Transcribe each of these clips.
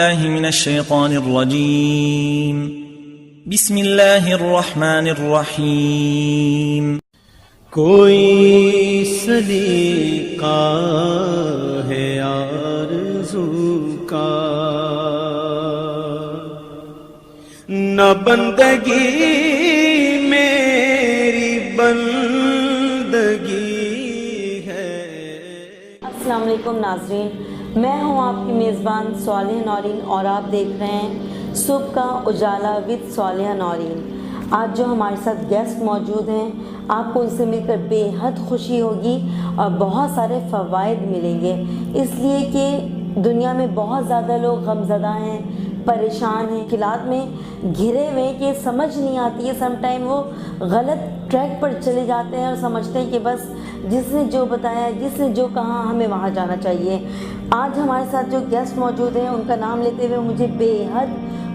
بالله من الشيطان الرجيم بسم الله الرحمن الرحيم کوئی سلیقہ ہے آرزو کا نہ بندگی میری بندگی ہے۔ السلام علیکم ناظرین، میں ہوں آپ کی میزبان صالحہ نورین اور آپ دیکھ رہے ہیں صبح کا اجالا وتھ صالحہ نورین۔ آج جو ہمارے ساتھ گیسٹ موجود ہیں، آپ کو ان سے مل کر بے حد خوشی ہوگی اور بہت سارے فوائد ملیں گے، اس لیے کہ دنیا میں بہت زیادہ لوگ غمزدہ ہیں، پریشان ہیں، مشکلات میں گھرے ہوئے کہ سمجھ نہیں آتی ہے، سم ٹائم وہ غلط ٹریک پر چلے جاتے ہیں اور سمجھتے ہیں کہ بس جس نے جو بتایا، جس نے جو کہا ہمیں وہاں جانا چاہیے۔ آج ہمارے ساتھ جو گیسٹ موجود ہیں ان کا نام لیتے ہوئے مجھے بے حد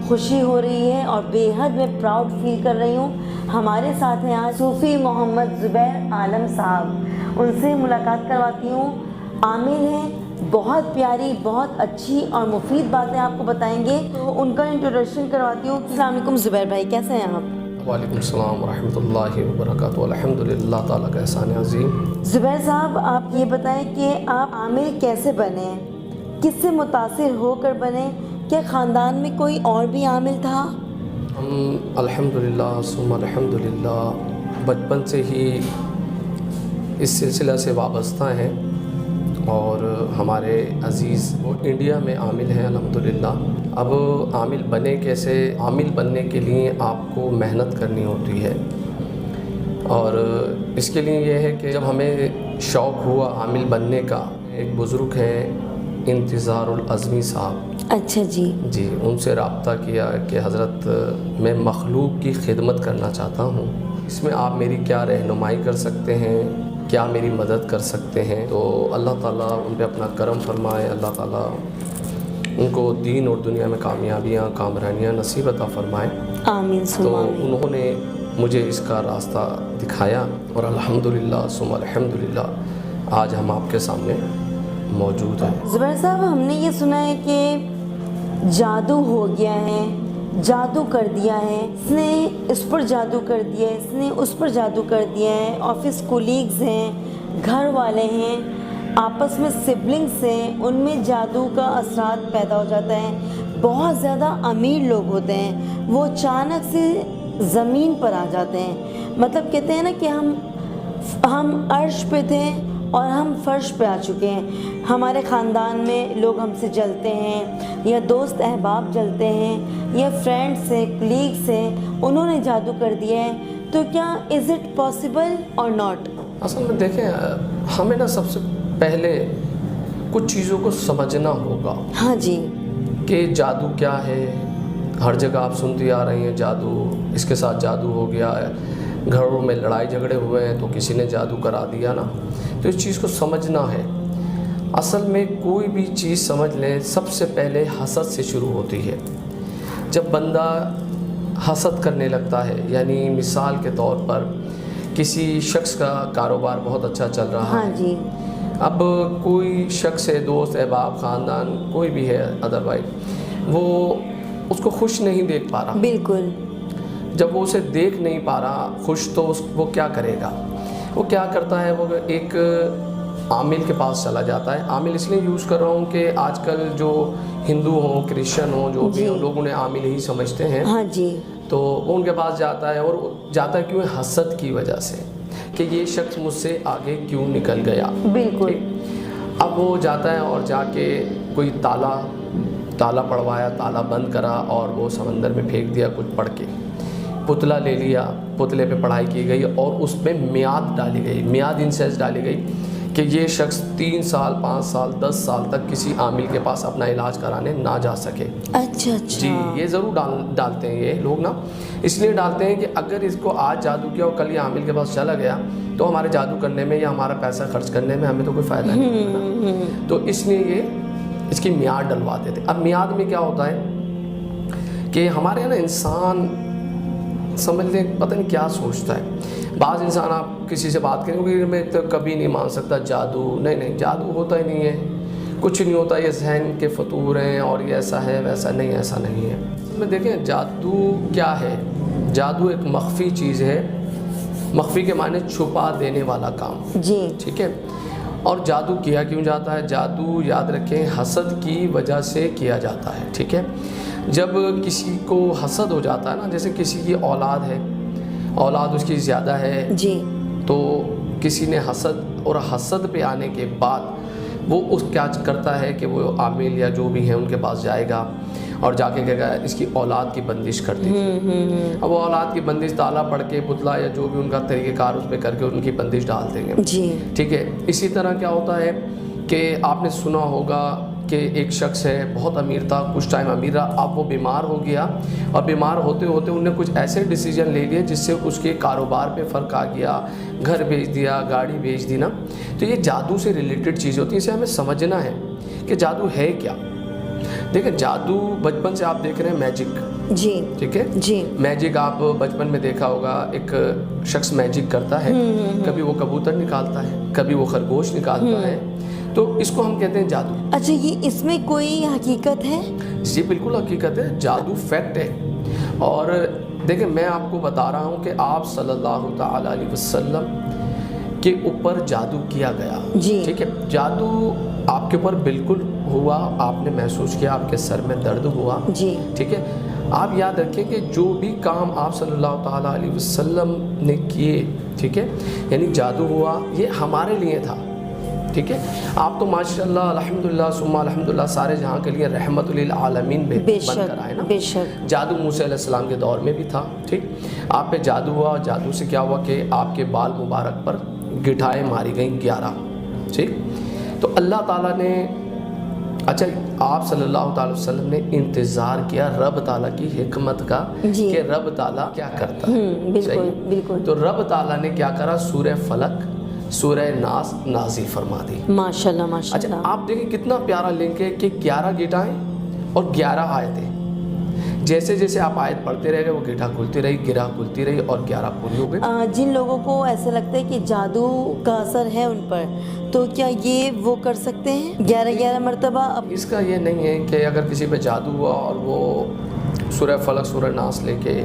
خوشی ہو رہی ہے اور بے حد میں پراؤڈ فیل کر رہی ہوں۔ ہمارے ساتھ ہیں آج صوفی محمد زبیر عالم صاحب، ان سے ملاقات کرواتی ہوں۔ عامل ہیں، بہت پیاری، بہت اچھی اور مفید باتیں آپ کو بتائیں گے، تو ان کا انٹروڈکشن کرواتی ہوں۔ السلام علیکم زبیر بھائی، کیسے ہیں آپ؟ وعلیکم السلام ورحمۃ اللہ وبرکاتہ۔ الحمدللہ تعالیٰ کا احسان عظیم۔ زبیر صاحب، آپ یہ بتائیں کہ آپ عامل کیسے بنے، کس سے متاثر ہو کر بنے، کیا خاندان میں کوئی اور بھی عامل تھا؟ ہم الحمدللہ ثم الحمدللہ بچپن سے ہی اس سلسلہ سے وابستہ ہیں اور ہمارے عزیز وہ انڈیا میں عامل ہیں الحمدللہ۔ اب عامل بنے کیسے؟ عامل بننے کے لیے آپ کو محنت کرنی ہوتی ہے، اور اس کے لیے یہ ہے کہ جب ہمیں شوق ہوا عامل بننے کا، ایک بزرگ ہیں انتظار العظمی صاحب، اچھا جی، ان سے رابطہ کیا کہ حضرت میں مخلوق کی خدمت کرنا چاہتا ہوں، اس میں آپ میری کیا رہنمائی کر سکتے ہیں، کیا میری مدد کر سکتے ہیں؟ تو اللہ تعالیٰ ان پہ اپنا کرم فرمائے، اللہ تعالیٰ ان کو دین اور دنیا میں کامیابیاں، کامرانیاں نصیب عطا فرمائے۔ آمین ثم تو آمین۔ انہوں نے مجھے اس کا راستہ دکھایا اور الحمدللہ ثم الحمدللہ آج ہم آپ کے سامنے موجود ہیں۔ زبیر صاحب، ہم نے یہ سنا ہے کہ جادو ہو گیا ہے، جادو کر دیا ہے، اس نے اس پر جادو کر دیا ہے، اس نے اس پر جادو کر دیا ہے، آفس کولیگز ہیں، گھر والے ہیں، آپس میں سبلنگس ہیں، ان میں جادو کا اثرات پیدا ہو جاتا ہے۔ بہت زیادہ امیر لوگ ہوتے ہیں، وہ اچانک سے زمین پر آ جاتے ہیں، مطلب کہتے ہیں نا کہ ہم عرش پہ تھے اور ہم فرش پہ آ چکے ہیں۔ ہمارے خاندان میں لوگ ہم سے جلتے ہیں، یا دوست احباب جلتے ہیں، یا فرینڈس ہیں، کلیگس ہیں، انہوں نے جادو کر دیا ہے، تو کیا از اٹ پاسبل اور ناٹ؟ اصل میں دیکھیں، ہمیں نا سب سے پہلے کچھ چیزوں کو سمجھنا ہوگا۔ ہاں جی، کہ جادو کیا ہے۔ ہر جگہ آپ سنتی آ رہی ہیں جادو، اس کے ساتھ جادو ہو گیا ہے، گھروں میں لڑائی جھگڑے ہوئے ہیں تو کسی نے جادو کرا دیا نا، تو اس چیز کو سمجھنا ہے۔ اصل میں کوئی بھی چیز سمجھ لیں، سب سے پہلے حسد سے شروع ہوتی ہے۔ جب بندہ حسد کرنے لگتا ہے، یعنی مثال کے طور پر کسی شخص کا کاروبار بہت اچھا چل رہا ہے، ہاں جی، اب کوئی شخص ہے، دوست احباب، خاندان، کوئی بھی ہے ادر وائز، وہ اس کو خوش نہیں دیکھ پا رہا۔ بالکل۔ جب وہ اسے دیکھ نہیں پا رہا خوش، تو وہ کیا کرے گا؟ وہ کیا کرتا ہے، وہ ایک عامل کے پاس چلا جاتا ہے۔ عامل اس لیے یوز کر رہا ہوں کہ آج کل جو ہندو ہوں، کرسچن ہوں، جو بھی لوگ انہیں عامل ہی سمجھتے ہیں، ہاں جی، تو وہ ان کے پاس جاتا ہے، اور جاتا ہے کیوں؟ حسد کی وجہ سے، کہ یہ شخص مجھ سے آگے کیوں نکل گیا۔ بالکل۔ اب وہ جاتا ہے اور جا کے کوئی تالا پڑوایا، تالا بند کرا اور وہ سمندر میں پھینک دیا کچھ پڑھ کے، پتلا لے لیا، پتلے پہ پڑھائی کی گئی اور اس میں میعاد ڈالی گئی، میعاد انسیس ڈالی گئی کہ یہ شخص 3 سال 5 سال 10 سال تک کسی عامل کے پاس اپنا علاج کرانے نہ جا سکے۔ اچھا اچھا، جی، یہ ضرور ڈالتے ہیں یہ لوگ نا، اس لیے ڈالتے ہیں کہ اگر اس کو آج جادو کیا اور کل یہ عامل کے پاس چلا گیا تو ہمارے جادو کرنے میں یا ہمارا پیسہ خرچ کرنے میں ہمیں تو کوئی فائدہ نہیں ہوگا، تو اس لیے یہ اس کی میعاد ڈلواتے تھے۔ اب میعاد میں کیا ہوتا ہے کہ ہمارے نا انسان سمجھ لیں پتہ نہیں کیا سوچتا ہے۔ بعض انسان آپ کسی سے بات کریں گے، میں تو کبھی نہیں مان سکتا جادو، نہیں جادو ہوتا ہی نہیں ہے، کچھ نہیں ہوتا، یہ ذہن کے فطور ہیں اور یہ ایسا ہے ویسا نہیں، ایسا نہیں ہے۔ میں دیکھیں جادو کیا ہے، جادو ایک مخفی چیز ہے، مخفی کے معنی چھپا دینے والا کام، جی ٹھیک ہے۔ اور جادو کیا کیوں جاتا ہے؟ جادو یاد رکھیں حسد کی وجہ سے کیا جاتا ہے، ٹھیک ہے۔ جب کسی کو حسد ہو جاتا ہے نا، جیسے کسی کی اولاد ہے، اولاد اس کی زیادہ ہے، جی تو کسی نے حسد، اور حسد پہ آنے کے بعد وہ اس کیا کرتا ہے کہ وہ عامل یا جو بھی ہیں ان کے پاس جائے گا اور جا کے کہے گا اس کی اولاد کی بندش کر دیجیے۔ اب وہ اولاد کی بندش تالا پڑھ کے پتلا یا جو بھی ان کا طریقہ کار اس پہ کر کے ان کی بندش ڈال دیں گے، جی ٹھیک ہے۔ اسی طرح کیا ہوتا ہے کہ آپ نے سنا ہوگا کہ ایک شخص ہے بہت امیر تھا، کچھ ٹائم امیر رہا، اب وہ بیمار ہو گیا، اور بیمار ہوتے ہوتے انہوں نے کچھ ایسے ڈیسیجن لے لیے جس سے اس کے کاروبار پہ فرق آ گیا، گھر بیچ دیا، گاڑی بیچ دی نا۔ تو یہ جادو سے ریلیٹڈ چیز ہوتی ہے، اسے ہمیں سمجھنا ہے کہ جادو ہے کیا۔ دیکھیں جادو بچپن سے آپ دیکھ رہے ہیں میجک، جی ٹھیک ہے، جی میجک آپ بچپن میں دیکھا ہوگا، ایک شخص میجک کرتا ہے، کبھی وہ کبوتر نکالتا ہے، کبھی وہ خرگوش نکالتا ہے، تو اس کو ہم کہتے ہیں جادو۔ اچھا، یہ اس میں کوئی حقیقت ہے؟ جی بالکل حقیقت ہے، جادو فیکٹ ہے۔ اور دیکھیں میں آپ کو بتا رہا ہوں کہ آپ صلی اللہ تعالی علیہ وسلم کے اوپر جادو کیا گیا، جی ٹھیک ہے۔ جادو آپ کے اوپر بالکل ہوا، آپ نے محسوس کیا، آپ کے سر میں درد ہوا، جی ٹھیک ہے۔ آپ یاد رکھیں کہ جو بھی کام آپ صلی اللہ تعالیٰ علیہ وسلم نے کیے، ٹھیک ہے، یعنی جادو ہوا یہ ہمارے لیے تھا، ٹھیک ہے۔ آپ تو ماشاءاللہ الحمدللہ ثم الحمدللہ سارے جہاں کے لیے رحمت للعالمین بن کر آئے نا۔ بے شک جادو موسیٰ علیہ السلام کے دور میں بھی تھا، ٹھیک۔ آپ پہ جادو ہوا، جادو سے کیا ہوا کہ آپ کے بال مبارک پر گٹھائیں ماری گئیں 11، ٹھیک۔ تو اللہ تعالیٰ نے، اچھا آپ صلی اللہ تعالی وسلم نے انتظار کیا رب تعالیٰ کی حکمت کا جی کہ رب تعالیٰ کیا کرتا ہے، بالکل بالکل۔ تو رب تعالیٰ نے کیا کرا، سورہ فلق سورہ ناس نازل فرما دی۔ ماشاءاللہ ماشاءاللہ۔ اچھا آپ دیکھیں کتنا پیارا لنک ہے کہ 11 گٹائیں اور 11 آیتیں، جیسے جیسے آپ آیت پڑھتے رہے گئے وہ گٹھا کھلتی رہی، گرہ کھلتی رہی اور 11 پوری ہو گئی۔ جن لوگوں کو ایسا لگتا ہے کہ جادو کا اثر ہے ان پر، تو کیا یہ وہ کر سکتے ہیں 11 مرتبہ؟ اس کا یہ نہیں ہے کہ اگر کسی پہ جادو ہوا اور وہ سورہ فلق سورہ ناس لے کے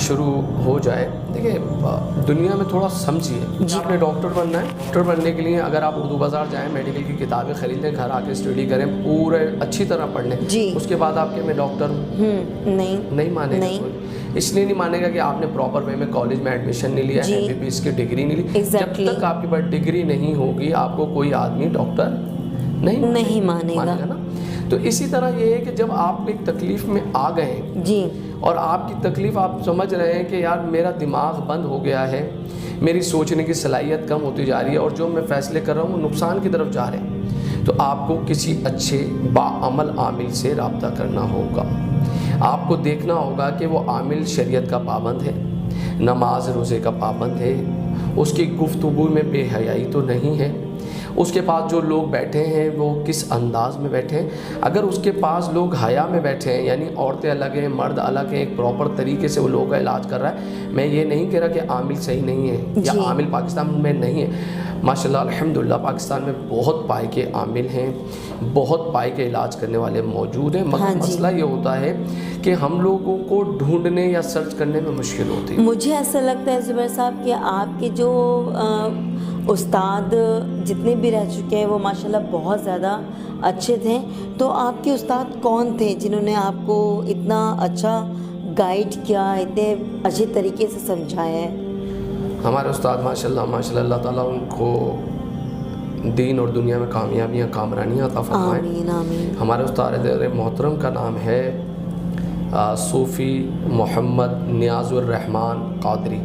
شروع ہو جائے، دیکھیں دنیا میں تھوڑا سمجھیے، آپ نے ڈاکٹر بننا ہے، ڈاکٹر بننے کے لیے اگر آپ اردو بازار جائیں، میڈیکل کی کتابیں خرید لیں، گھر آ کے اسٹڈی کریں، پورے اچھی طرح پڑھ لیں، جی اس کے بعد آپ کہ میں ڈاکٹر ہوں، نہیں مانے گا کوئی۔ اس لیے نہیں مانے گا کہ آپ نے پراپر وے میں کالج میں ایڈمیشن نہیں لیا، MBBS کی ڈگری نہیں لی۔ جب تک آپ کے پاس ڈگری نہیں ہوگی آپ کو کوئی آدمی ڈاکٹر نہیں مانے گا نا۔ تو اسی طرح یہ ہے کہ جب آپ ایک تکلیف میں آ گئے جی، اور آپ کی تکلیف آپ سمجھ رہے ہیں کہ یار میرا دماغ بند ہو گیا ہے، میری سوچنے کی صلاحیت کم ہوتی جا رہی ہے اور جو میں فیصلے کر رہا ہوں وہ نقصان کی طرف جا رہے ہیں، تو آپ کو کسی اچھے باعمل عامل سے رابطہ کرنا ہوگا۔ آپ کو دیکھنا ہوگا کہ وہ عامل شریعت کا پابند ہے، نماز روزے کا پابند ہے، اس کی گفتگو میں بے حیائی تو نہیں ہے، اس کے پاس جو لوگ بیٹھے ہیں وہ کس انداز میں بیٹھے ہیں۔ اگر اس کے پاس لوگ حیا میں بیٹھے ہیں، یعنی عورتیں الگ ہیں مرد الگ ہیں، ایک پراپر طریقے سے وہ لوگوں کا علاج کر رہا ہے، میں یہ نہیں کہہ رہا کہ عامل صحیح نہیں ہے یا عامل پاکستان میں نہیں ہے۔ ماشاءاللہ الحمدللہ پاکستان میں بہت پائے کے عامل ہیں، بہت پائے کے علاج کرنے والے موجود ہیں، مگر مسئلہ یہ ہوتا ہے کہ ہم لوگوں کو ڈھونڈنے یا سرچ کرنے میں مشکل ہوتی ہے۔ مجھے ایسا لگتا ہے زبیر صاحب کہ آپ کے جو استاد جتنے بھی رہ چکے ہیں وہ ماشاءاللہ بہت زیادہ اچھے تھے، تو آپ کے استاد کون تھے جنہوں نے آپ کو اتنا اچھا گائیڈ کیا، اتنے اچھے طریقے سے سمجھایا ہے؟ ہمارے استاد ماشاءاللہ اللہ تعالیٰ ان کو دین اور دنیا میں کامیابیاں کامرانیاں عطا فرمائے۔ آمین آمین۔ ہمارے استاد محترم کا نام ہے صوفی محمد نیاز الرحمن قادری۔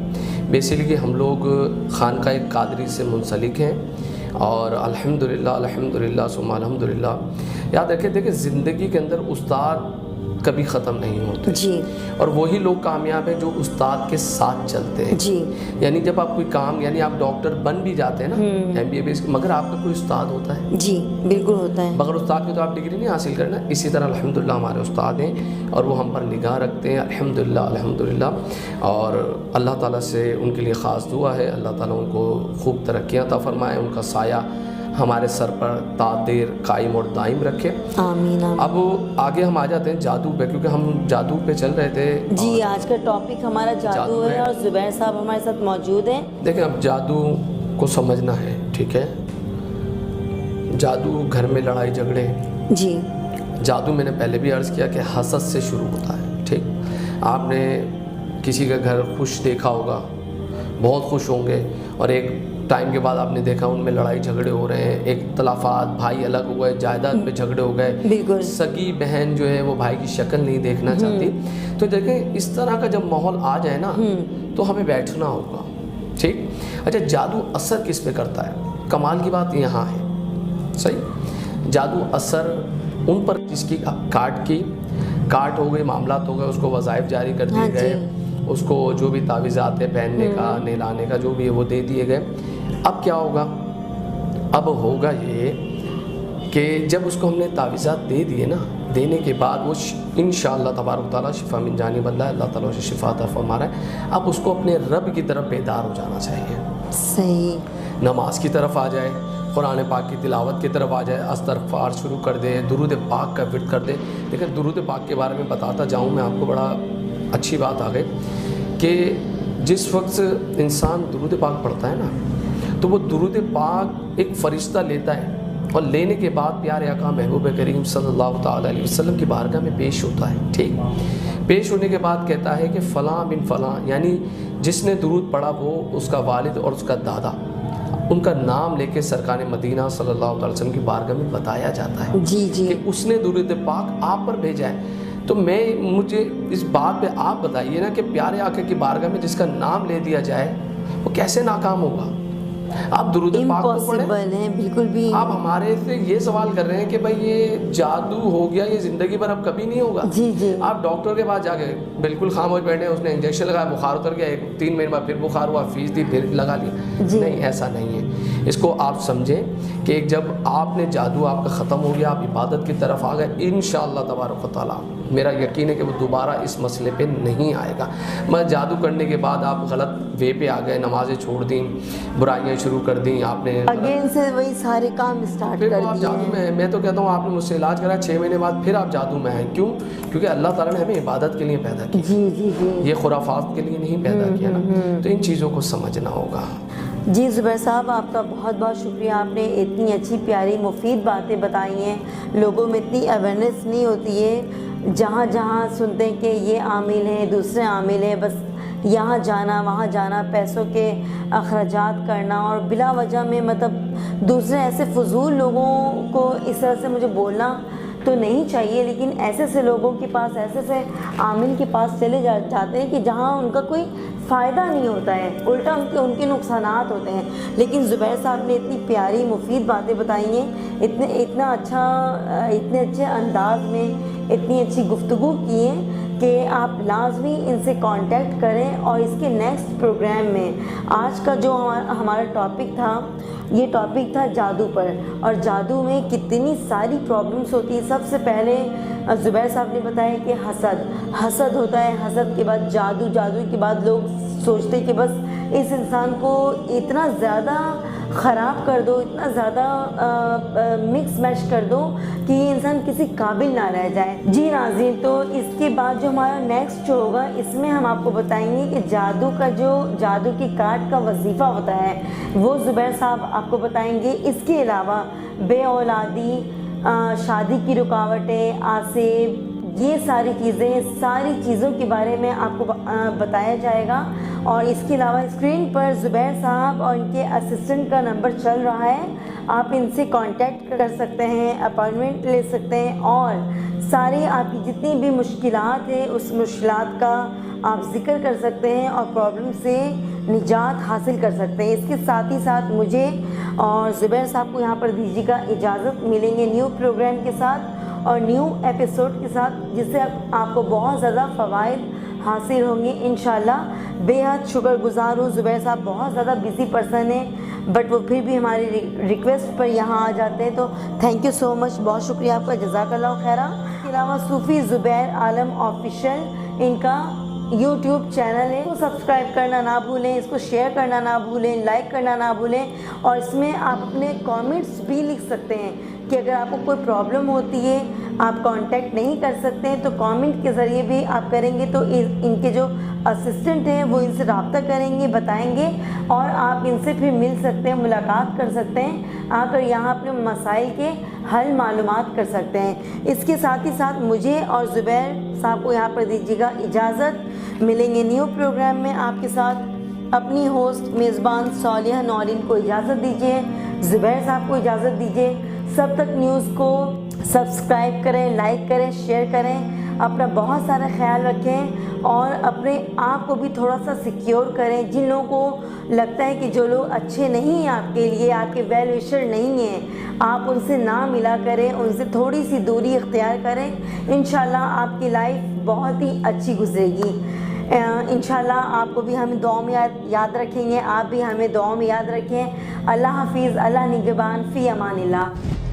بیسیکلی ہم لوگ خانقاہ قادری سے منسلک ہیں اور الحمدللہ ثم الحمدللہ یاد رکھیں، دیکھیں زندگی کے اندر استاد کبھی ختم نہیں ہوتے جی، اور وہی لوگ کامیاب ہیں جو استاد کے ساتھ چلتے ہیں جی، یعنی جب آپ کوئی کام، یعنی آپ ڈاکٹر بن بھی جاتے ہیں نا MBBS، مگر آپ کا کوئی استاد ہوتا ہے، جی بالکل ہوتا ہے، بغیر استاد کے تو آپ ڈگری نہیں حاصل کرنا۔ اسی طرح الحمدللہ ہمارے استاد ہیں اور وہ ہم پر نگاہ رکھتے ہیں الحمدللہ، اور اللہ تعالیٰ سے ان کے لیے خاص دعا ہے، اللہ تعالیٰ ان کو خوب ترقیاں عطا فرمائے، ان کا سایہ ہمارے سر پر تا دیر قائم اور دائم رکھے. آمین آمین. اب آگے ہم آ جاتے ہیں جادو پہ، کیونکہ ہم جادو پہ چل رہے تھے. جی آج کا ٹاپک ہمارا جادو ہے اور زبیر صاحب ہمارے ساتھ موجود ہیں. دیکھیں اب جادو کو سمجھنا ہے، ٹھیک ہے. جادو گھر میں لڑائی جھگڑے، جی جادو میں نے پہلے بھی عرض کیا کہ حسد سے شروع ہوتا ہے. ٹھیک، آپ نے کسی کا گھر خوش دیکھا ہوگا، بہت خوش ہوں گے، اور ایک ٹائم کے بعد آپ نے دیکھا ان میں لڑائی جھگڑے ہو رہے ہیں، اختلافات، بھائی الگ ہو گئے، جائیداد پہ جھگڑے ہو گئے، بالکل. سگی بہن جو ہے وہ بھائی کی شکل نہیں دیکھنا چاہتی. تو دیکھیں اس طرح کا جب ماحول آ جائے نا تو ہمیں بیٹھنا ہوگا. ٹھیک. اچھا جادو اثر کس پہ کرتا ہے؟ کمال کی بات یہاں ہے، صحیح. جادو اثر ان پر جس کی کاٹ ہو گئی، معاملات ہو گئے، اس کو وظائف جاری کر دیے گئے، اس کو جو بھی تعویذات ہے پہننے کا، نہلانے کا، جو بھی ہے وہ دے دیے گئے. اب کیا ہوگا؟ اب ہوگا یہ کہ جب اس کو ہم نے تعویذات دے دیے نا، دینے کے بعد وہ انشاءاللہ تبارک تعالیٰ شفا من جانب اللہ، اللہ تعالیٰ اسے شفا عطا فرما رہا ہے. اب اس کو اپنے رب کی طرف بیدار ہو جانا چاہیے. صحیح. نماز کی طرف آ جائے، قرآن پاک کی تلاوت کی طرف آ جائے، استغفار شروع کر دے، درود پاک کا ورد کر دے. لیکن درود پاک کے بارے میں بتاتا جاؤں میں آپ کو، بڑا اچھی بات آ گئی کہ جس وقت انسان درود پاک پڑھتا ہے نا تو وہ درود پاک ایک فرشتہ لیتا ہے، اور لینے کے بعد پیارے آقا محبوب کریم صلی اللہ تعالیٰ علیہ وسلم کی بارگاہ میں پیش ہوتا ہے. ٹھیک. پیش ہونے کے بعد کہتا ہے کہ فلاں بن فلاں، یعنی جس نے درود پڑھا وہ اس کا والد اور اس کا دادا، ان کا نام لے کے سرکار مدینہ صلی اللہ علیہ وسلم کی بارگاہ میں بتایا جاتا ہے جی جی کہ اس نے درود پاک آپ پر بھیجا ہے. تو مجھے اس بات پہ آپ بتائیے نا کہ پیارے آقا کی بارگاہ میں جس کا نام لے دیا جائے وہ کیسے ناکام ہوگا؟ آپ درود پاک تو پڑھیں. ہے بالکل بھی. آپ ہمارے سے یہ سوال کر رہے ہیں کہ بھائی یہ جادو ہو گیا، یہ زندگی بھر اب کبھی نہیں ہوگا. جی جی. آپ ڈاکٹر کے پاس جا کے بالکل خاموش بیٹھے، اس نے انجیکشن لگایا، بخار اتر گیا، 3 مہینے بعد پھر بخار ہوا، فیس دی، پھر لگا لیا. نہیں، ایسا نہیں ہے. اس کو آپ سمجھیں کہ جب آپ نے جادو آپ کا ختم ہو گیا، آپ عبادت کی طرف آ گئے، انشاءاللہ تبارک و تعالیٰ میرا یقین ہے کہ وہ دوبارہ اس مسئلے پہ نہیں آئے گا. میں جادو کرنے کے بعد آپ غلط وے پہ آ گئے، نمازیں چھوڑ دیں، برائیاں شروع کر دیں، آپ نے اگین سے وہی سارے کام اسٹارٹ کر دیے. جادو میں میں تو کہتا ہوں آپ نے مجھ سے علاج کرا، 6 مہینے بعد پھر آپ جادو میں ہیں. کیوں؟ کیونکہ اللہ تعالیٰ نے ہمیں عبادت کے لیے پیدا کیا. جی جی جی. یہ خرافات کے لیے نہیں پیدا کیا نا. تو ان چیزوں کو سمجھنا ہوگا. جی زبیر صاحب آپ کا بہت بہت شکریہ. آپ نے اتنی اچھی پیاری مفید باتیں بتائی ہیں. لوگوں میں اتنی اویئرنیس نہیں ہوتی ہے، جہاں جہاں سنتے ہیں کہ یہ عامل ہیں، دوسرے عامل ہیں، بس یہاں جانا وہاں جانا، پیسوں کے اخراجات کرنا، اور بلا وجہ میں مطلب دوسرے ایسے فضول لوگوں کو اس طرح سے مجھے بولنا تو نہیں چاہیے. لیکن ایسے لوگوں کے پاس، ایسے عامل کے پاس چلے جاتے ہیں کہ جہاں ان کا کوئی فائدہ نہیں ہوتا ہے، الٹا ان کے نقصانات ہوتے ہیں. لیکن زبیر صاحب نے اتنی پیاری مفید باتیں بتائی ہیں، اتنے اچھے انداز میں اتنی اچھی گفتگو کی ہے کہ آپ لازمی ان سے کانٹیکٹ کریں. اور اس کے نیکسٹ پروگرام میں آج کا جو ہمارا ٹاپک تھا، یہ ٹاپک تھا جادو پر. اور جادو میں کتنی ساری پرابلمس ہوتی ہیں. سب سے پہلے زبیر صاحب نے بتایا کہ حسد ہوتا ہے، حسد کے بعد جادو کے بعد لوگ سوچتے کہ بس اس انسان کو اتنا زیادہ خراب کر دو، اتنا زیادہ مکس میچ کر دو کہ یہ انسان کسی قابل نہ رہ جائے. جی ناظرین، تو اس کے بعد جو ہمارا نیکسٹ شو ہوگا اس میں ہم آپ کو بتائیں گے کہ جادو کی کارڈ کا وظیفہ ہوتا ہے وہ زبیر صاحب آپ کو بتائیں گے. اس کے علاوہ بے اولادی، شادی کی رکاوٹیں، آسیب، یہ ساری چیزوں کے بارے میں آپ کو بتایا جائے گا. اور اس کے علاوہ اسکرین پر زبیر صاحب اور ان کے اسسٹنٹ کا نمبر چل رہا ہے، آپ ان سے کانٹیکٹ کر سکتے ہیں، اپائنٹمنٹ لے سکتے ہیں، اور ساری آپ کی جتنی بھی مشکلات ہیں اس مشکلات کا آپ ذکر کر سکتے ہیں اور پرابلم سے نجات حاصل کر سکتے ہیں. اس کے ساتھ ہی ساتھ مجھے اور زبیر صاحب کو یہاں پر دیجیے گا اجازت. ملیں گے نیو پروگرام کے ساتھ اور نیو ایپیسوڈ کے ساتھ، جس سے آپ کو بہت زیادہ فوائد حاصل ہوں گے انشاءاللہ. بے حد شکر گزار ہوں. زبیر صاحب بہت زیادہ بزی پرسن ہیں، بٹ وہ پھر بھی ہماری ریکویسٹ پر یہاں آ جاتے ہیں. تو تھینک یو سو مچ، بہت شکریہ آپ کا، جزاک اللہ خیرہ. اس کے علاوہ صوفی زبیر عالم آفیشیل ان کا YouTube چینل ہے، اس کو سبسکرائب کرنا نہ بھولیں، اس کو شیئر کرنا نہ بھولیں، لائک کرنا نہ بھولیں، اور اس میں آپ اپنے کامنٹس بھی لکھ سکتے ہیں کہ اگر آپ کو کوئی پرابلم ہوتی ہے، آپ کانٹیکٹ نہیں کر سکتے ہیں تو کامنٹ کے ذریعے بھی آپ کریں گے تو ان کے جو اسسٹنٹ ہیں وہ ان سے رابطہ کریں گے، بتائیں گے، اور آپ ان سے پھر مل سکتے ہیں، ملاقات کر سکتے ہیں، آ کر یہاں اپنے مسائل کے حل معلومات کر سکتے ہیں۔ اس کے ساتھ ہی ساتھ مجھے اور زبیر صاحب کو یہاں پر دیجیے گا اجازت، ملیں گے نیو پروگرام میں آپ کے ساتھ۔ اپنی ہوسٹ میزبان صالحہ نورین کو اجازت دیجیے، زبیر صاحب کو اجازت دیجیے۔ سب تک نیوز کو سبسکرائب کریں، لائک کریں، شیئر کریں، اپنا بہت سارا خیال رکھیں، اور اپنے آپ کو بھی تھوڑا سا سیکیور کریں۔ جن لوگوں کو لگتا ہے کہ جو لوگ اچھے نہیں ہیں آپ کے لیے، آپ کے ویل وشر نہیں ہیں، آپ ان سے نہ ملا کریں، ان سے تھوڑی سی دوری اختیار کریں۔ انشاءاللہ آپ کی لائف بہت ہی اچھی گزرے گی۔ انشاءاللہ آپ کو بھی ہمیں دعاؤں میں یاد رکھیں گے، آپ بھی ہمیں دعاؤں میں یاد رکھیں۔ اللہ حافظ، اللہ نگہبان، فی امان اللہ۔